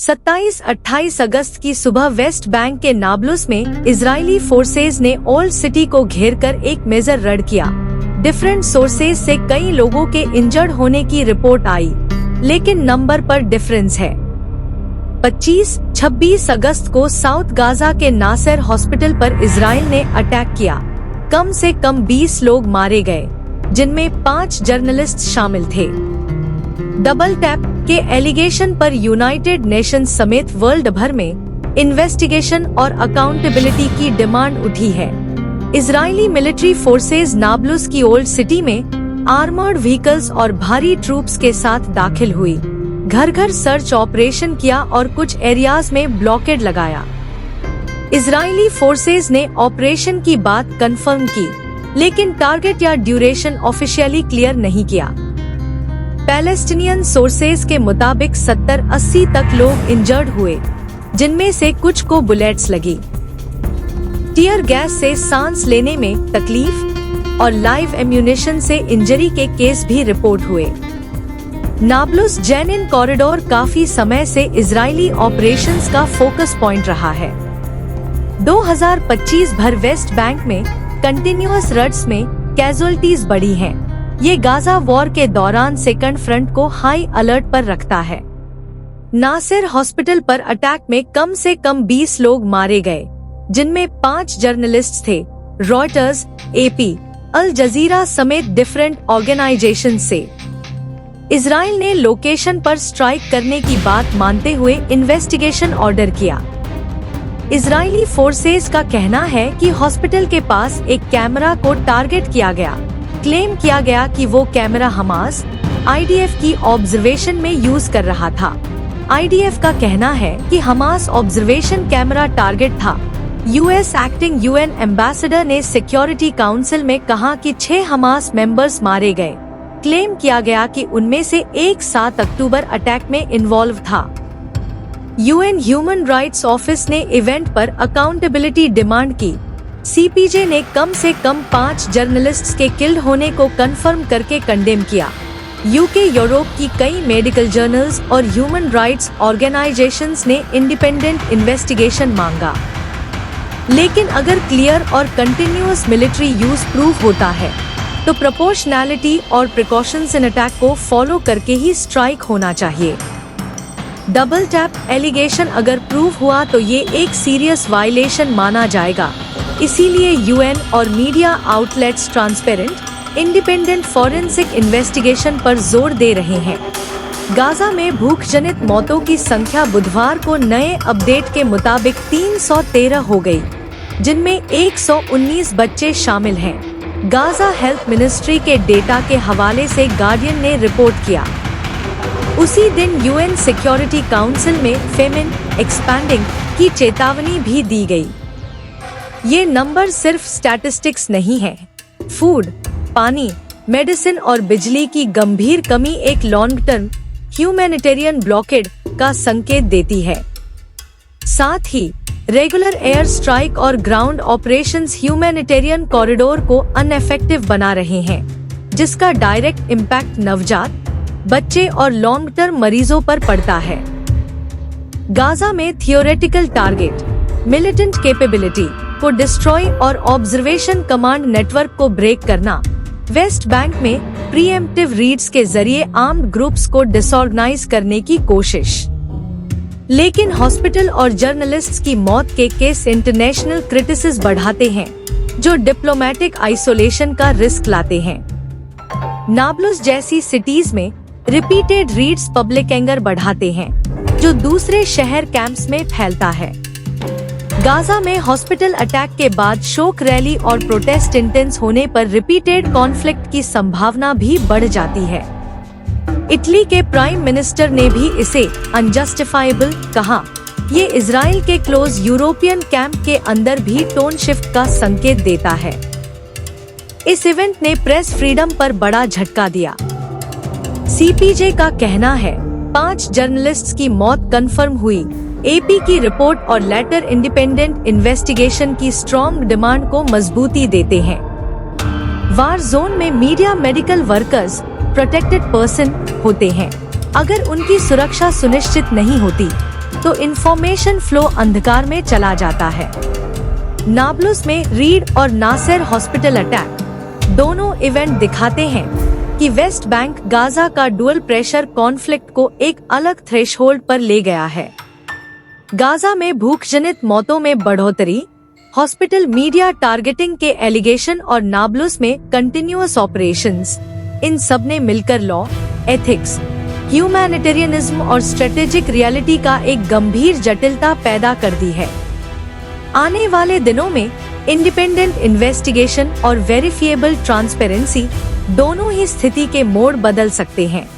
27-28 अगस्त की सुबह West Bank के नाब्लुस में इजरायली फोर्सेज ने ओल्ड सिटी को घेरकर एक मेजर रेड किया। डिफरेंट सोर्सेज से कई लोगों के इंजर्ड होने की रिपोर्ट आई, लेकिन नंबर पर डिफरेंस है। 25-26 अगस्त को साउथ गाजा के नासर हॉस्पिटल पर इजराइल ने अटैक किया। कम से कम 20 लोग मारे गए, जिनमें 5 जर्नलिस्ट शामिल थे। डबल टैप के एलिगेशन पर यूनाइटेड नेशंस समेत वर्ल्ड भर में इन्वेस्टिगेशन और अकाउंटेबिलिटी की डिमांड उठी है। इजरायली मिलिट्री फोर्सेज नाब्लुस की ओल्ड सिटी में आर्मर्ड व्हीकल्स और भारी ट्रूप्स के साथ दाखिल हुई, घर घर सर्च ऑपरेशन किया और कुछ एरियाज में ब्लॉकेड लगाया। इजरायली फोर्सेज ने ऑपरेशन की बात कंफर्म की, लेकिन टारगेट या ड्यूरेशन ऑफिशियली क्लियर नहीं किया। पैलेस्टीनियन सोर्सेज के मुताबिक 70-80 तक लोग इंजर्ड हुए, जिनमें से कुछ को बुलेट्स लगी। टीयर गैस से सांस लेने में तकलीफ और लाइव एम्यूनेशन से इंजरी के केस भी रिपोर्ट हुए। नाब्लुस जेनिन कॉरिडोर काफी समय से इजरायली ऑपरेशंस का फोकस पॉइंट रहा है। 2025 भर वेस्ट बैंक में कंटिन्यूअस रेड्स में कैजुअल्टीज बढ़ी हैं। ये गाजा वॉर के दौरान सेकंड फ्रंट को हाई अलर्ट पर रखता है। नासिर हॉस्पिटल पर अटैक में कम से कम 20 लोग मारे गए, जिनमें 5 जर्नलिस्ट थे। रॉयटर्स, एपी, अल जजीरा समेत डिफरेंट ऑर्गेनाइजेशन से। इजराइल ने लोकेशन पर स्ट्राइक करने की बात मानते हुए इन्वेस्टिगेशन ऑर्डर किया। इजरायली फोर्सेज का कहना है कि हॉस्पिटल के पास एक कैमरा को टारगेट किया गया। क्लेम किया गया कि वो कैमरा हमास, आईडीएफ की ऑब्जर्वेशन में यूज कर रहा था। आईडीएफ का कहना है कि हमास ऑब्जर्वेशन कैमरा टारगेट था। यूएस एक्टिंग यूएन एम्बेसडर ने सिक्योरिटी काउंसिल में कहा कि 6 हमास मेंबर्स मारे गए। क्लेम किया गया कि उनमें से एक 7 अक्टूबर अटैक में इन्वॉल्व था। यूएन ह्यूमन राइट्स ऑफिस ने इवेंट पर अकाउंटेबिलिटी डिमांड की। सीपीजे ने कम से कम 5 जर्नलिस्ट्स के किल्ड होने को कंफर्म करके कंडेम किया। यूके, यूरोप की कई मेडिकल जर्नल्स और ह्यूमन राइट्स ऑर्गेनाइजेशंस ने इंडिपेंडेंट इन्वेस्टिगेशन मांगा। लेकिन अगर क्लियर और कंटिन्यूअस मिलिट्री यूज प्रूव होता है, तो प्रोपोर्शनैलिटी और प्रिकॉशंस इन अटैक को फॉलो करके ही स्ट्राइक होना चाहिए। डबल टैप एलिगेशन अगर प्रूव हुआ तो ये एक सीरियस वायलेशन माना जाएगा। इसीलिए यूएन और media outlets transparent, independent forensic investigation पर जोर दे रहे हैं। गाजा में भूख जनित मौतों की संख्या बुधवार को नए अपडेट के मुताबिक 313 हो गई, जिनमें 119 बच्चे शामिल हैं। गाजा हेल्थ मिनिस्ट्री के डेटा के हवाले से गार्डियन ने रिपोर्ट किया। उसी दिन यूएन सिक्योरिटी काउंसिल में फेमिन एक्सपैंडिंग की चेतावनी भी दी गई। ये नंबर सिर्फ स्टैटिस्टिक्स नहीं है। फूड, पानी, मेडिसिन और बिजली की गंभीर कमी एक लॉन्ग टर्म ह्यूमैनिटेरियन ब्लॉकेड का संकेत देती है। साथ ही रेगुलर एयर स्ट्राइक और ग्राउंड ऑपरेशंस ह्यूमैनिटेरियन कॉरिडोर को अनइफेक्टिव बना रहे हैं, जिसका डायरेक्ट इम्पैक्ट नवजात, बच्चे और लॉन्ग टर्म मरीजों पर पड़ता है। गाजा में थियोरेटिकल टारगेट, मिलिटेंट कैपेबिलिटी को डिस्ट्रॉय और ऑब्जर्वेशन कमांड नेटवर्क को ब्रेक करना। वेस्ट बैंक में प्रीएम्प्टिव रीड्स के जरिए आर्म्ड ग्रुप्स को डिसऑर्गेनाइज करने की कोशिश। लेकिन हॉस्पिटल और जर्नलिस्ट्स की मौत के केस इंटरनेशनल क्रिटिसिज्म बढ़ाते हैं, जो डिप्लोमेटिक आइसोलेशन का रिस्क लाते हैं। नाब्लुस जैसी सिटीज में रिपीटेड रीड्स पब्लिक एंगर बढ़ाते हैं, जो दूसरे शहर कैंप्स में फैलता है। गाजा में हॉस्पिटल अटैक के बाद शोक रैली और प्रोटेस्ट इंटेंस होने पर रिपीटेड कॉन्फ्लिक्ट की संभावना भी बढ़ जाती है। इटली के प्राइम मिनिस्टर ने भी इसे अनजस्टिफाइबल कहा। ये इजराइल के क्लोज यूरोपियन कैंप के अंदर भी टोन शिफ्ट का संकेत देता है। इस इवेंट ने प्रेस फ्रीडम पर बड़ा झटका दिया। सीपीजे का कहना है 5 जर्नलिस्ट्स की मौत कंफर्म हुई। एपी की रिपोर्ट और लेटर इंडिपेंडेंट इन्वेस्टिगेशन की स्ट्रॉन्ग डिमांड को मजबूती देते हैं। वार जोन में media medical workers protected person होते हैं। अगर उनकी सुरक्षा सुनिश्चित नहीं होती, तो इंफॉर्मेशन फ्लो अंधकार में चला जाता है। नाब्लुस में रीड और नासिर हॉस्पिटल अटैक दोनों इवेंट दिखाते हैं कि वेस्ट बैंक गाजा का डुअल प्रेशर कॉन्फ्लिक्ट को एक अलग थ्रेशहोल्ड पर ले गया है। गाजा में भूख जनित मौतों में बढ़ोतरी, हॉस्पिटल मीडिया टारगेटिंग के एलिगेशन और नाब्लुस में कंटिन्यूअस ऑपरेशंस, इन सब ने मिलकर लॉ, एथिक्स, ह्यूमैनिटेरियनिज्म और स्ट्रेटेजिक रियलिटी का एक गंभीर जटिलता पैदा कर दी है। आने वाले दिनों में इंडिपेंडेंट इन्वेस्टिगेशन और वेरिफिएबल ट्रांसपेरेंसी दोनों ही स्थिति के मोड़ बदल सकते हैं।